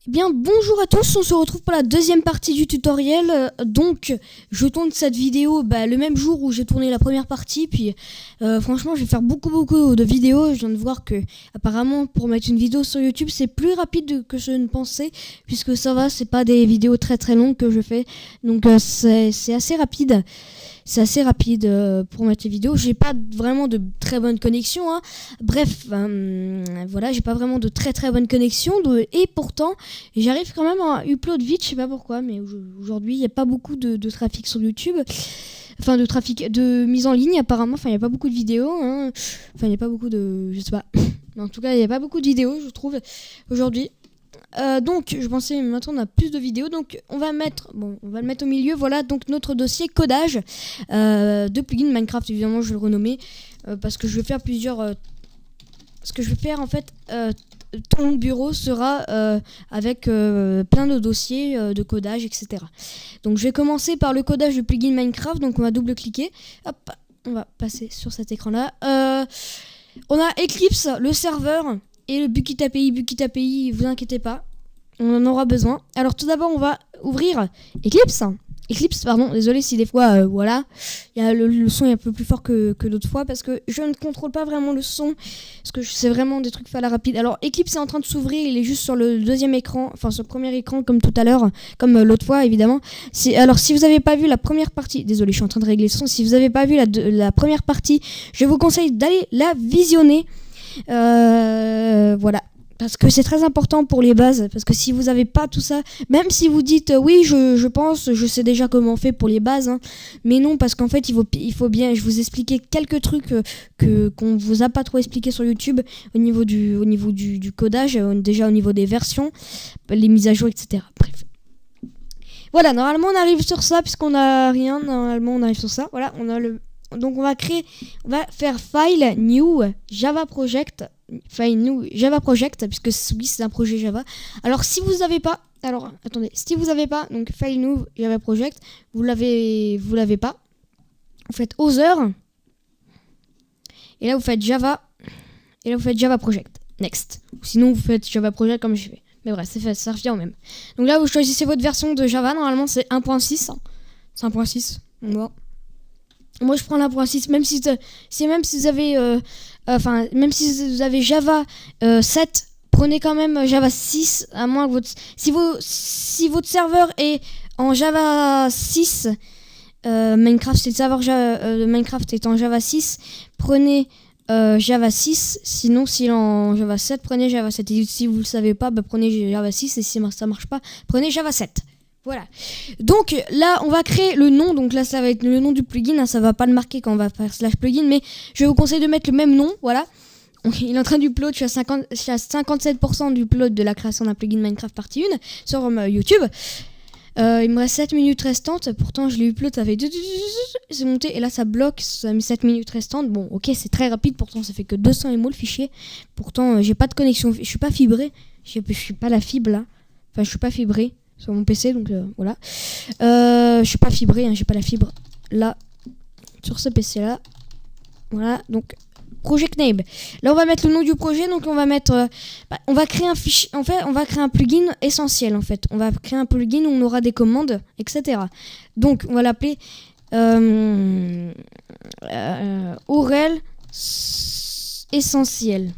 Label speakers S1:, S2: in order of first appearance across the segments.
S1: Eh bien, bonjour à tous, on se retrouve pour la deuxième partie du tutoriel. Donc, je tourne cette vidéo le même jour où j'ai tourné la première partie. Puis, franchement, je vais faire beaucoup de vidéos. Je viens de voir que, apparemment, pour mettre une vidéo sur YouTube, c'est plus rapide que je ne pensais. Puisque ça va, c'est pas des vidéos très longues que je fais. Donc, c'est assez rapide. C'est assez rapide pour mettre les vidéos. J'ai pas vraiment de très bonne connexion. Hein. Bref, voilà, j'ai pas vraiment de très bonne connexion. Et pourtant, j'arrive quand même à upload vite. Je sais pas pourquoi, mais aujourd'hui, il n'y a pas beaucoup de trafic sur YouTube. Enfin, de trafic, de mise en ligne apparemment. Enfin, il n'y a pas beaucoup de vidéos. Hein. Enfin, il n'y a pas beaucoup de... Je sais pas. En tout cas, il n'y a pas beaucoup de vidéos, je trouve, aujourd'hui. Donc je pensais maintenant on a plus de vidéos, donc on va le mettre au milieu. Voilà donc notre dossier codage de plugin Minecraft. Évidemment je vais le renommer parce que je vais faire plusieurs ce que je vais faire en fait, ton bureau sera avec plein de dossiers de codage, etc. Donc je vais commencer par le codage de plugin Minecraft. Donc on va double cliquer, hop, on va passer sur cet écran là. On a Eclipse, le serveur, et le Bukkit API, vous inquiétez pas, on en aura besoin. Alors tout d'abord, on va ouvrir Eclipse, pardon, désolé si des fois, voilà, le son est un peu plus fort que d'autres fois, parce que je ne contrôle pas vraiment le son, parce que c'est vraiment des trucs à la rapide. Alors Eclipse est en train de s'ouvrir, il est juste sur le deuxième écran, enfin sur le premier écran, comme tout à l'heure, comme l'autre fois, évidemment. Alors si vous n'avez pas vu la première partie, désolé, je suis en train de régler le son, si vous n'avez pas vu la première partie, je vous conseille d'aller la visionner. Voilà, parce que c'est très important pour les bases, parce que si vous n'avez pas tout ça, même si vous dites oui je pense, je sais déjà comment on fait pour les bases, hein, mais non, parce qu'en fait il faut bien, je vous expliquer quelques trucs qu'on vous a pas trop expliqué sur YouTube au niveau du codage, déjà au niveau des versions, les mises à jour, etc. Bref. Voilà, normalement on arrive sur ça, puisqu'on a rien, normalement on arrive sur ça, voilà, on a le... Donc on va faire File New Java Project, puisque oui, c'est un projet Java. Alors si vous n'avez pas, donc File New Java Project, vous l'avez pas, vous faites Other, et là vous faites Java, et là vous faites Java Project, Next. Ou sinon vous faites Java Project comme je fais. Mais bref, ça revient au même. Donc là vous choisissez votre version de Java, normalement c'est 1.6, c'est 1.6, on voit. Moi je prends la 1.6, même si vous avez même si vous avez Java 7, prenez quand même Java 6, à moins que si votre serveur est en Java 6, Minecraft, c'est le serveur Minecraft est en Java 6, prenez Java 6, sinon s'il est en Java 7, prenez Java 7. Et si vous le savez pas, prenez Java 6, et si ça marche pas, prenez Java 7. Voilà. Donc là, on va créer le nom. Donc là, ça va être le nom du plugin. Hein, ça va pas le marquer quand on va faire /plugin, mais je vous conseille de mettre le même nom. Voilà. Donc, il est en train d'upload. Je suis à 57% d'upload de la création d'un plugin Minecraft partie 1 sur YouTube. Il me reste 7 minutes restantes. Pourtant, je l'ai upload. Ça fait... C'est monté. Et là, ça bloque. Ça a mis 7 minutes restantes. Bon, ok, c'est très rapide. Pourtant, ça fait que 200 MO le fichier. Pourtant, j'ai pas de connexion. Je suis pas fibré. Je suis pas la fibre là. Enfin, je suis pas fibré sur mon PC, donc voilà. Je suis pas fibré, hein, j'ai pas la fibre là sur ce PC là. Voilà, donc project name. Là on va mettre le nom du projet, donc on va mettre on va créer un fichier, en fait on va créer un plugin essentiel en fait. On va créer un plugin où on aura des commandes, etc. Donc on va l'appeler URL essentials.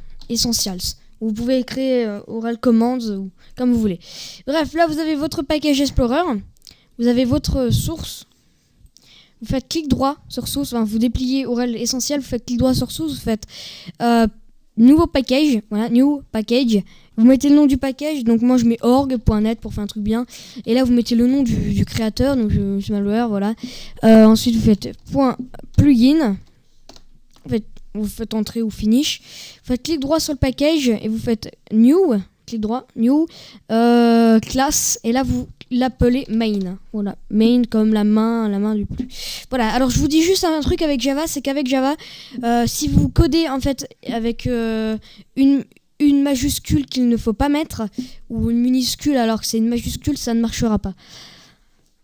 S1: Vous pouvez créer URL commands ou comme vous voulez. Bref, là vous avez votre package Explorer, vous avez votre source. Vous faites clic droit sur source, vous dépliez URL essentiel, vous faites clic droit sur source, vous faites nouveau package, voilà, new package. Vous mettez le nom du package, donc moi je mets org.net pour faire un truc bien. Et là vous mettez le nom du créateur, donc je malware, voilà. Ensuite vous faites .plugin. Vous faites entrer ou finish. Vous faites clic droit sur le package et vous faites new, clic droit, new, classe, et là vous l'appelez main. Voilà, main comme la main du plus. Voilà, alors je vous dis juste un truc avec Java, c'est qu'avec Java, si vous codez en fait avec une majuscule qu'il ne faut pas mettre, ou une minuscule alors que c'est une majuscule, ça ne marchera pas.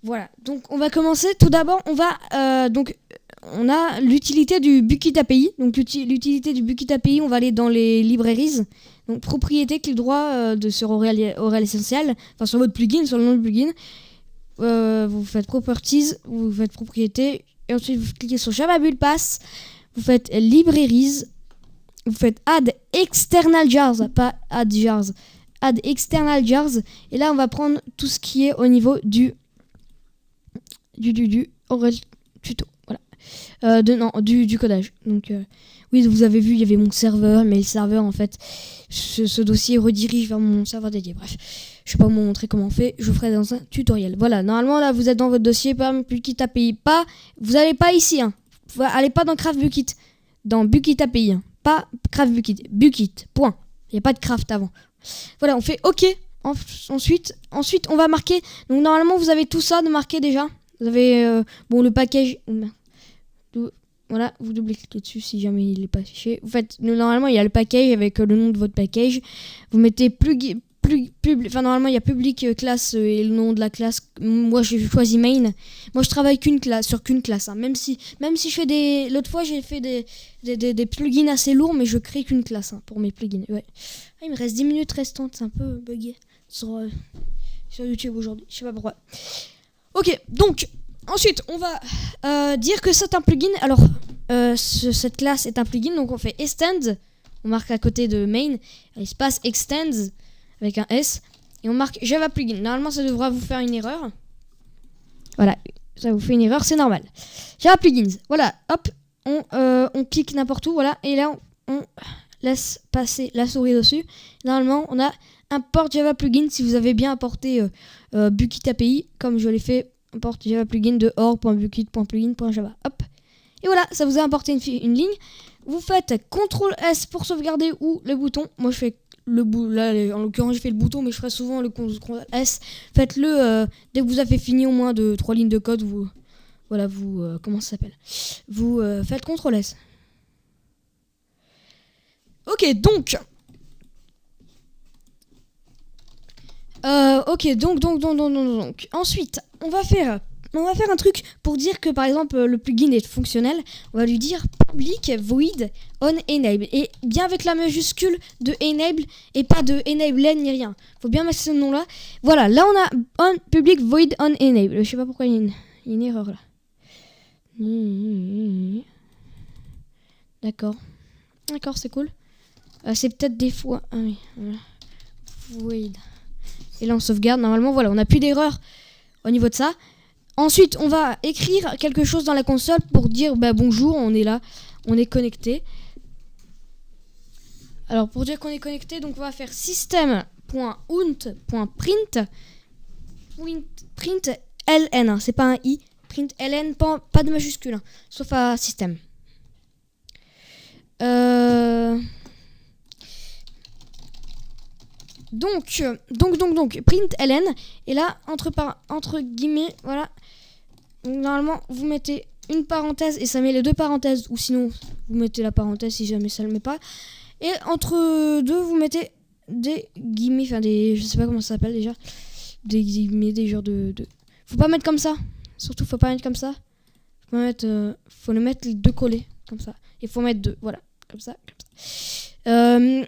S1: Voilà, donc on va commencer. Tout d'abord, on va on a l'utilité du Bukkit API. Donc l'utilité du Bukkit API, on va aller dans les librairies. Donc propriété, clic droit sur Aureal Essential, enfin sur votre plugin, sur le nom du plugin. Vous faites Properties, vous faites Propriété, et ensuite vous cliquez sur Java Build Pass, vous faites Libraries, vous faites Add External Jars, pas Add Jars, Add External Jars, et là on va prendre tout ce qui est au niveau du Aureal Tuto, voilà, du codage. Donc oui, vous avez vu, il y avait mon serveur, mais le serveur en fait, ce dossier redirige vers mon serveur dédié. Bref, je vais pas vous montrer comment on fait, je le ferai dans un tutoriel. Voilà, normalement là vous êtes dans votre dossier, pas Bukkit API, pas, vous allez pas ici, hein. Vous allez pas dans Craft Bukkit, dans Bukkit API, hein. Pas Craft Bukkit, Bukkit, point. Il n'y a pas de craft avant. Voilà, on fait OK. Ensuite, on va marquer. Donc normalement vous avez tout ça de marqué déjà. Vous avez bon le package. Voilà, vous double-cliquez dessus si jamais il n'est pas affiché. Vous faites, normalement, il y a le package avec le nom de votre package. Vous mettez enfin, normalement, il y a public classe et le nom de la classe. Moi, j'ai choisi main. Moi, je travaille sur qu'une classe. Hein. Même si je fais l'autre fois, j'ai fait des plugins assez lourds, mais je crée qu'une classe pour mes plugins. Ouais. Ah, il me reste 10 minutes restantes. C'est un peu bugué sur YouTube aujourd'hui. Je sais pas pourquoi. Ok, donc. Ensuite, on va dire que c'est un plugin. Alors, cette classe est un plugin, donc on fait extend. On marque à côté de main, espace extends avec un S, et on marque Java plugin. Normalement, ça devra vous faire une erreur. Voilà, ça vous fait une erreur, c'est normal. Java plugins. Voilà, hop, on clique n'importe où, voilà, et là on laisse passer la souris dessus. Normalement, on a import Java plugin si vous avez bien importé Bukkit API, comme je l'ai fait. Importe Java plugin de org.bukkit.plugin.java. Hop. Et voilà, ça vous a importé une ligne. Vous faites CTRL-S pour sauvegarder ou le bouton. Moi, je fais le bouton. Là, en l'occurrence, j'ai fait le bouton, mais je ferai souvent le CTRL-S. Faites-le dès que vous avez fini au moins de 3 lignes de code. Comment ça s'appelle ? Vous faites CTRL-S. Ok, donc... donc. Ensuite, on va faire un truc pour dire que par exemple le plugin est fonctionnel. On va lui dire public void on enable et bien avec la majuscule de enable et pas de enable ni rien. Faut bien mettre ce nom là. Voilà, là on a on public void on enable. Je sais pas pourquoi il y a une erreur là. D'accord, c'est cool. C'est peut-être des fois. Ah oui, voilà. Void. Et là on sauvegarde, normalement voilà, on n'a plus d'erreur au niveau de ça. Ensuite on va écrire quelque chose dans la console pour dire bonjour, on est là, on est connecté. Alors pour dire qu'on est connecté, donc on va faire system.out.print print ln, hein, c'est pas un i, print ln, pas de majuscule, hein, sauf à system. Donc, print ln, et là, entre guillemets, voilà, normalement, vous mettez une parenthèse, et ça met les deux parenthèses, ou sinon, vous mettez la parenthèse si jamais ça le met pas, et entre deux, vous mettez des guillemets, enfin je sais pas comment ça s'appelle déjà, des guillemets, des genres de... Faut pas mettre comme ça, surtout faut pas mettre comme ça, faut le mettre les deux collés, comme ça, et faut mettre deux, voilà, comme ça.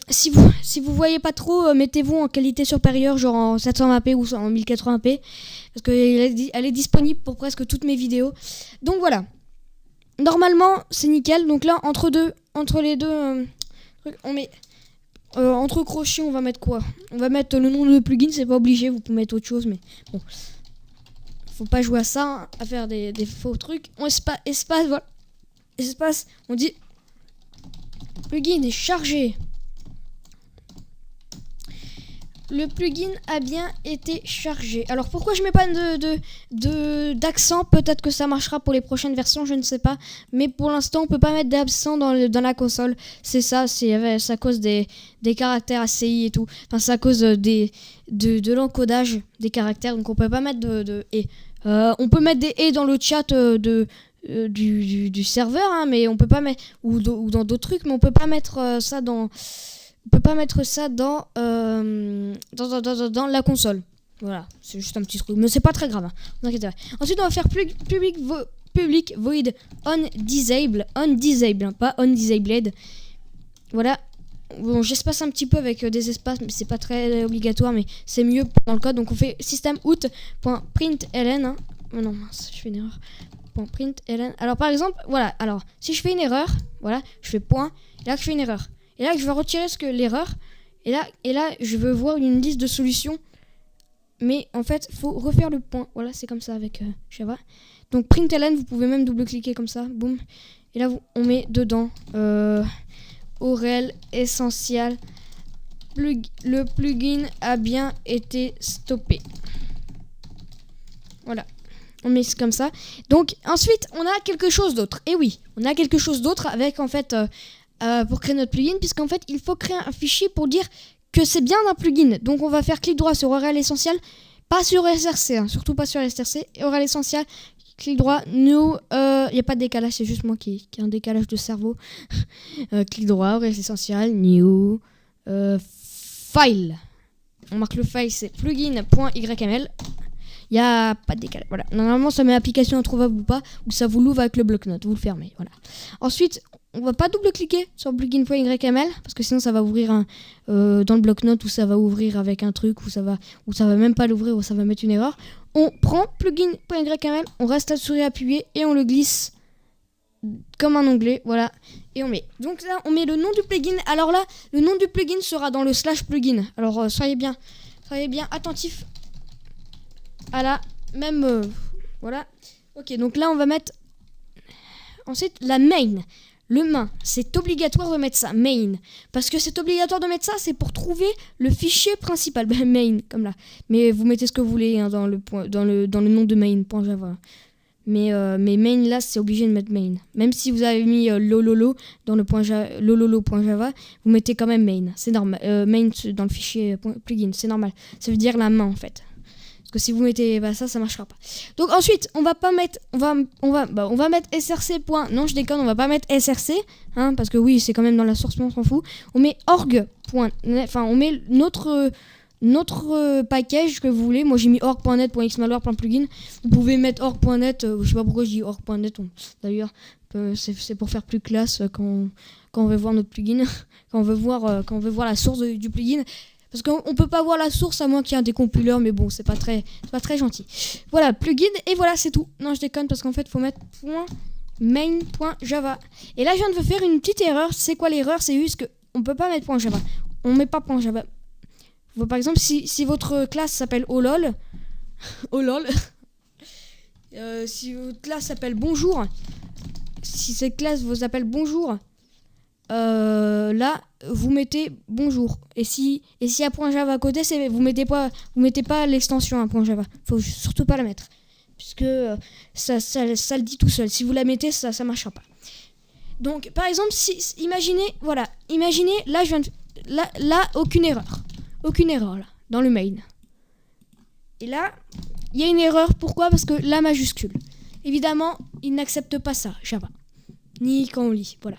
S1: Si vous voyez pas trop, mettez-vous en qualité supérieure, genre en 720p ou en 1080p, parce qu'elle est disponible pour presque toutes mes vidéos. Donc voilà. Normalement, c'est nickel. Donc là, entre les deux trucs, on met entre crochets, on va mettre quoi ? On va mettre le nom de plugin, c'est pas obligé, vous pouvez mettre autre chose, mais bon. Faut pas jouer à ça, hein, à faire des faux trucs. Espace, voilà. Espace, on dit plugin est chargé. Le plugin a bien été chargé. Alors pourquoi je mets pas d'accent ? Peut-être que ça marchera pour les prochaines versions, je ne sais pas. Mais pour l'instant, on peut pas mettre d'accent dans la console. C'est ça, c'est à cause des caractères ACI et tout. Enfin, c'est à cause de l'encodage des caractères. Donc on peut pas mettre de et. On peut mettre des et dans le chat du serveur, hein, mais on peut pas mettre ou dans d'autres trucs, mais on peut pas mettre ça dans. On peut pas mettre ça dans la console. Voilà, c'est juste un petit truc, mais c'est pas très grave. Hein, vous inquiétez pas. Ensuite, on va faire public public void on disable, hein, pas on disabled. Voilà. Bon, j'espace un petit peu avec des espaces, mais c'est pas très obligatoire, mais c'est mieux dans le code. Donc on fait system.out.println. Hein. Oh non, mince, je fais une erreur. .println. Alors par exemple, voilà. Alors si je fais une erreur, voilà, je fais point. Et là je fais une erreur. Et là je vais retirer l'erreur. Et là je veux voir une liste de solutions. Mais en fait, faut refaire le point. Voilà, c'est comme ça avec Java. Donc println, vous pouvez même double-cliquer comme ça, boum. Et là on met dedans Aurel essentiel. Le plugin a bien été stoppé. Voilà. On met comme ça. Donc ensuite on a quelque chose d'autre. Et oui, on a quelque chose d'autre avec en fait pour créer notre plugin, puisqu'en fait il faut créer un fichier pour dire que c'est bien un plugin. Donc on va faire clic droit sur Aurel essentiel, pas sur SRC, hein, surtout pas sur SRC. Aurel essentiel, clic droit, new, y a pas de décalage, c'est juste moi qui ai un décalage de cerveau. Clic droit, Aurel essentiel, new, file. On marque le file, c'est plugin.yml. Il n'y a pas de décalage. Voilà. Normalement, ça met application introuvable ou pas, ou ça vous l'ouvre avec le bloc-notes. Vous le fermez. Voilà. Ensuite, on va pas double-cliquer sur plugin.yml, parce que sinon, ça va ouvrir dans le bloc-notes, ou ça va ouvrir avec un truc, ou ça va même pas l'ouvrir, ou ça va mettre une erreur. On prend plugin.yml, on reste la souris appuyée, et on le glisse comme un onglet. Voilà. Et on met. Donc là, on met le nom du plugin. Alors là, le nom du plugin sera dans le /plugin. Alors, soyez bien attentifs. À la même voilà. Ok, donc là on va mettre ensuite la main. Le main, c'est obligatoire de mettre ça, main. Parce que c'est obligatoire de mettre ça, c'est pour trouver le fichier principal. Main, comme là. Mais vous mettez ce que vous voulez hein, dans le nom de main.java. Mais main là, c'est obligé de mettre main. Même si vous avez mis lololo dans le lololo.java, vous mettez quand même main. C'est normal. Main dans le fichier plugin, c'est normal. Ça veut dire la main en fait. Parce que si vous mettez ça marchera pas. Donc ensuite, on va mettre src. Non, je déconne, on va pas mettre src, hein, parce que oui, c'est quand même dans la source, mais on s'en fout. On met org. Enfin, on met notre package que vous voulez. Moi, j'ai mis org.net.xmalware.plugin. Vous pouvez mettre org.net. Je sais pas pourquoi je dis org.net. D'ailleurs, c'est pour faire plus classe quand on veut voir notre plugin, quand on veut voir la source du plugin. Parce qu'on peut pas voir la source à moins qu'il y ait un décompileur, mais bon, c'est pas très gentil. Voilà, plugin, et voilà, c'est tout. Non, je déconne, parce qu'en fait, faut mettre .main.java. Et là, je viens de faire une petite erreur. C'est quoi l'erreur? C'est juste qu'on peut pas mettre .java. On met pas .java. Par exemple, si votre classe s'appelle olol, si votre classe s'appelle bonjour, si cette classe vous appelle bonjour, là vous mettez bonjour, et si y a .java à côté, vous mettez pas l'extension à .java, faut surtout pas la mettre, puisque ça le dit tout seul. Si vous la mettez, ça marchera pas. Donc par exemple, imaginez là je viens là aucune erreur là dans le main, et là il y a une erreur. Pourquoi? Parce que la majuscule, évidemment, il n'accepte pas ça, Java, ni quand on lit. Voilà.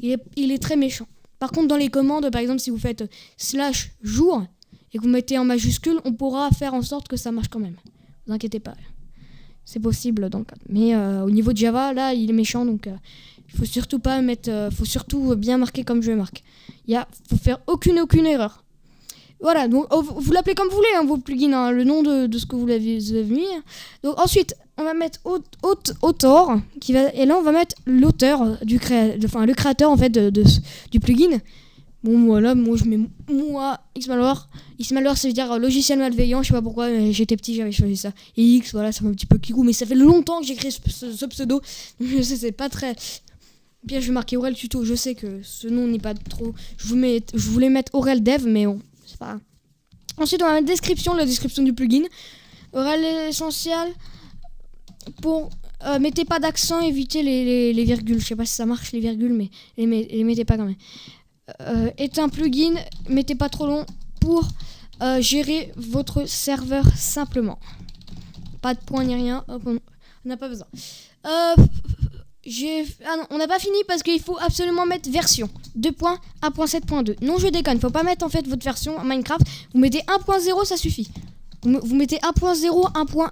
S1: Il est très méchant. Par contre, dans les commandes, par exemple, si vous faites /jour et que vous mettez en majuscule, on pourra faire en sorte que ça marche quand même. Ne vous inquiétez pas. C'est possible dans le code. Mais au niveau de Java, là, il est méchant, donc il faut surtout pas mettre. Faut surtout bien marquer comme je marque. Faut faire aucune erreur. Voilà, donc vous l'appelez comme vous voulez, hein, vos plugins, hein, le nom de ce que vous avez mis. Donc ensuite, on va mettre author, et là on va mettre l'auteur le créateur en fait du plugin. Bon voilà, moi je mets Xmalware. Xmalware, ça veut dire logiciel malveillant, je sais pas pourquoi, mais j'étais petit, j'avais choisi ça. Et X, voilà, ça m'a un petit peu kigou, mais ça fait longtemps que j'ai créé ce pseudo. Je sais, c'est pas très. Bien, je vais marquer Aurel Tuto, je sais que ce nom n'est pas trop. Je voulais mettre Aurel Dev, mais bon. Ensuite, on va mettre la description du plugin. Aurel essentiel. Pour mettez pas d'accent, évitez les virgules. Je sais pas si ça marche les virgules, mais les mettez pas quand même. Est un plugin, mettez pas trop long pour gérer votre serveur simplement. Pas de point ni rien. Hop, on n'a pas besoin. Non, on n'a pas fini parce qu'il faut absolument mettre version 2.1.7.2. Non, je déconne, faut pas mettre en fait votre version Minecraft. Vous mettez 1.0, ça suffit. Vous mettez 1.0, 1.1,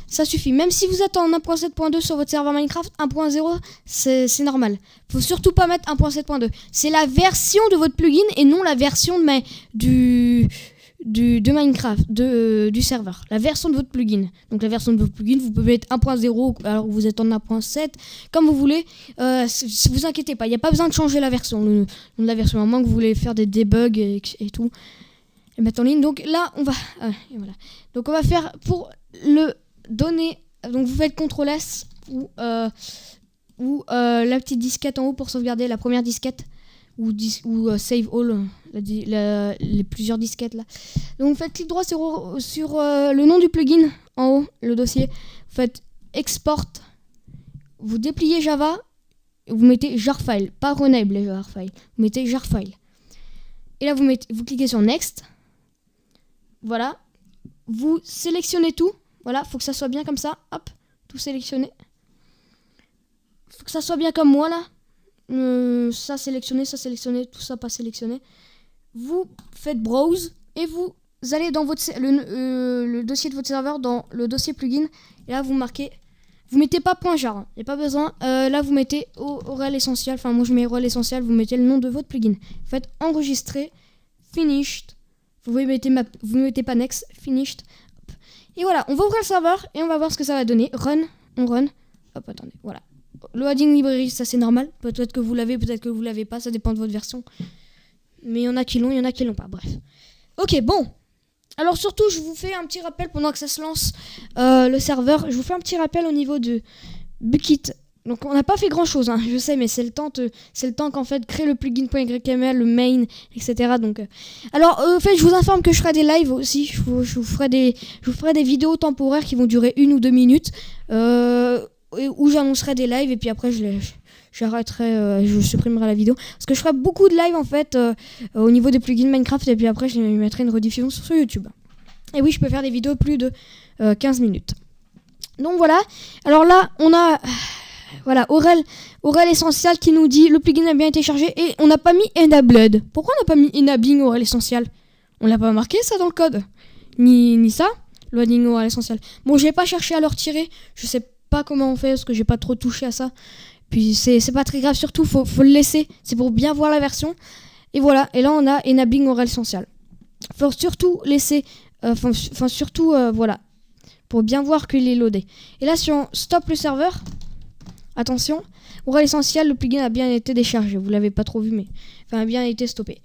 S1: ça suffit. Même si vous êtes en 1.7.2 sur votre serveur Minecraft, 1.0 c'est normal. Faut surtout pas mettre 1.7.2. C'est la version de votre plugin et non la version de Minecraft, du serveur. La version de votre plugin. Donc la version de votre plugin, vous pouvez mettre 1.0 alors que vous êtes en 1.7, comme vous voulez. Vous inquiétez pas, il n'y a pas besoin de changer la version. Le nom de la version, à moins que vous voulez faire des debugs et tout. Et mettre en ligne. Donc là, on va... voilà. Donc on va faire pour le donner... Donc vous faites CTRL S ou la petite disquette en haut pour sauvegarder la première disquette. Ou Save All, les plusieurs disquettes là. Donc vous faites clic droit sur le nom du plugin en haut, le dossier. Vous faites Export. Vous dépliez Java. Vous mettez jar file, pas renable jar file. Vous mettez jar file. Et là vous cliquez sur Next. Voilà, vous sélectionnez tout. Voilà, faut que ça soit bien comme ça. Hop, tout sélectionné. Faut que ça soit bien comme moi là. Ça sélectionné, tout ça pas sélectionné. Vous faites Browse et vous allez dans le dossier de votre serveur, dans le dossier plugin. Et là vous marquez, vous mettez pas .jar, il n'y a pas besoin. Là vous mettez URL essentiel. Enfin moi je mets URL essentiel. Vous mettez le nom de votre plugin. Vous faites enregistrer, finished. Vous mettez pas next, finished. Hop. Et voilà, on va ouvrir le serveur et on va voir ce que ça va donner. Run, on run. Hop, attendez, voilà. Loading librairie, ça c'est normal. Peut-être que vous l'avez, peut-être que vous l'avez pas, ça dépend de votre version. Mais il y en a qui l'ont, il y en a qui l'ont pas. Bref. Ok, bon. Alors surtout, je vous fais un petit rappel pendant que ça se lance le serveur. Je vous fais un petit rappel au niveau de Bukkit. Donc on n'a pas fait grand chose, hein, je sais, mais c'est le temps qu'en fait créer le plugin.yml, le main, etc. Donc, alors en fait je vous informe que je ferai des lives aussi, je vous ferai des vidéos temporaires qui vont durer 1 ou 2 minutes, où j'annoncerai des lives et puis après j'arrêterai, je supprimerai la vidéo. Parce que je ferai beaucoup de lives en fait au niveau des plugins Minecraft et puis après je mettrai une rediffusion sur YouTube. Et oui, je peux faire des vidéos plus de 15 minutes. Donc voilà, alors là on a... Voilà, Aurel Essential qui nous dit le plugin a bien été chargé et on n'a pas mis enabled. Pourquoi on n'a pas mis enabling Aurel Essential? On l'a pas marqué ça dans le code. Ni ça, loading Aurel Essential. Bon, j'ai pas cherché à le retirer. Je sais pas comment on fait parce que j'ai pas trop touché à ça. Puis c'est pas très grave, surtout faut le laisser. C'est pour bien voir la version. Et voilà, et là on a enabling Aurel Essential. Faut surtout laisser, voilà, pour bien voir qu'il est loadé. Et là si on stoppe le serveur. Attention, Aurel Essential, le plugin a bien été déchargé. Vous l'avez pas trop vu, mais a bien été stoppé.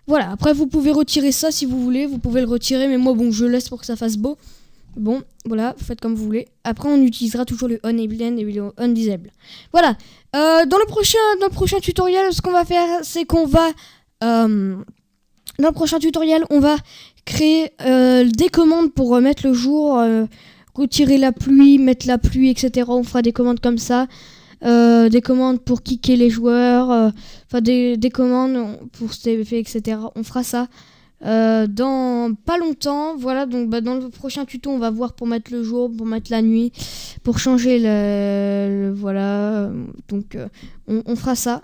S1: Voilà, après vous pouvez retirer ça si vous voulez. Vous pouvez le retirer, mais moi bon, je laisse pour que ça fasse beau. Bon, voilà, faites comme vous voulez. Après, on utilisera toujours le unable et le undisable. Voilà, dans le prochain tutoriel, ce qu'on va faire, c'est qu'on va... dans le prochain tutoriel, on va créer des commandes pour mettre le jour... retirer la pluie, mettre la pluie, etc. On fera des commandes comme ça. Des commandes pour kicker les joueurs. Des commandes pour cet effet, etc. On fera ça dans pas longtemps. Voilà, donc dans le prochain tuto, on va voir pour mettre le jour, pour mettre la nuit, pour changer voilà. Donc on fera ça.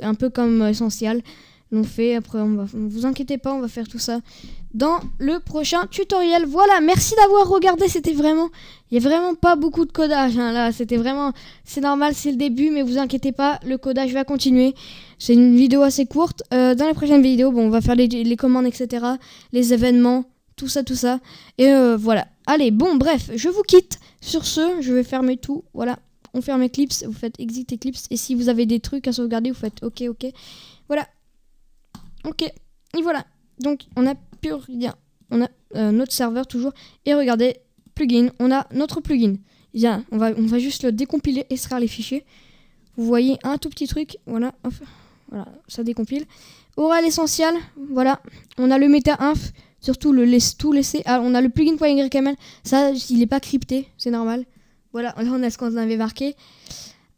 S1: Un peu comme Essential. On fait, après vous inquiétez pas, on va faire tout ça dans le prochain tutoriel. Voilà, merci d'avoir regardé, il y a vraiment pas beaucoup de codage hein, là, c'est normal, c'est le début, mais vous inquiétez pas, le codage va continuer. C'est une vidéo assez courte. Dans les prochaines vidéos, bon, on va faire les commandes, etc., les événements, tout ça, et voilà. Allez, bon, bref, je vous quitte. Sur ce, je vais fermer tout, voilà. On ferme Eclipse, vous faites exit Eclipse, et si vous avez des trucs à sauvegarder, vous faites ok, voilà. Ok, et voilà. Donc, on a plus rien. On a notre serveur toujours. Et regardez, plugin. On a notre plugin. Bien, on va juste le décompiler, extraire les fichiers. Vous voyez un tout petit truc. Voilà, voilà, ça décompile. Aurel Essential, voilà. On a le meta-inf. Surtout tout laisser. Ah, on a le plugin.yml. Ça, il n'est pas crypté, c'est normal. Voilà, là on a ce qu'on avait marqué.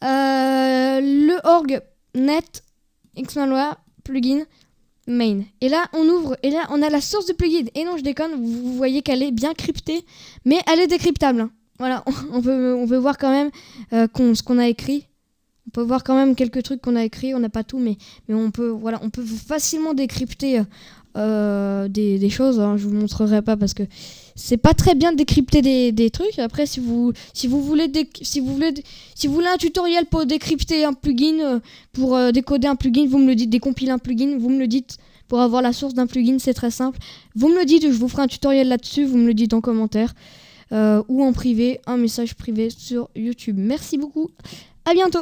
S1: Le org net xmalware plugin main. Et là on ouvre et là on a la source de plugin. Et non, je déconne, vous voyez qu'elle est bien cryptée, mais elle est décryptable. Hein. Voilà, on peut voir quand même ce qu'on a écrit. On peut voir quand même quelques trucs qu'on a écrits. On n'a pas tout, mais on peut facilement décrypter des choses, hein. Je vous montrerai pas parce que c'est pas très bien de décrypter des trucs. Après, si vous voulez un tutoriel pour décrypter un plugin, pour décoder un plugin, vous me le dites, décompiler un plugin, vous me le dites. Pour avoir la source d'un plugin, c'est très simple. Vous me le dites, je vous ferai un tutoriel là-dessus. Vous me le dites en commentaire ou en privé, un message privé sur YouTube. Merci beaucoup. À bientôt.